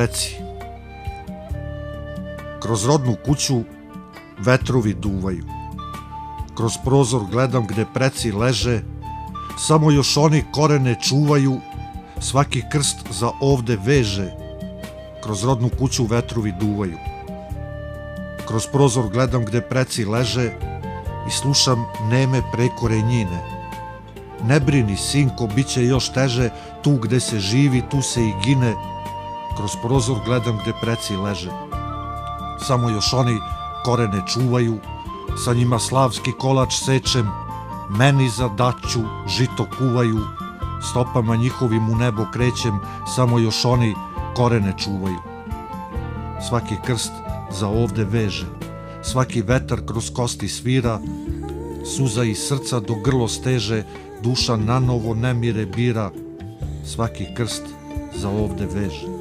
preci. Kroz rodnu kuću vetrovi duvaju. Kroz prozor gledam gde preci leže, samo još oni korene čuvaju, svaki krst za ovde veže. Kroz rodnu kuću vetrovi duvaju. Kroz prozor gledam gde preci leže i slušam neme preko renjine. Ne brini, sinko, bit će još teže, tu gde se živi, tu se i gine. Kroz prozor gledam gde preci leže. Samo još oni korene čuvaju, sa njima slavski kolač sečem, meni za daću žito kuvaju, stopama njihovim u nebo krećem, samo još oni korene čuvaju. Svaki krst za ovde veže, svaki vetar kroz kosti svira, suza iz srca do grlo steže, duša nanovo nemire bira, svaki krst za ovde veže.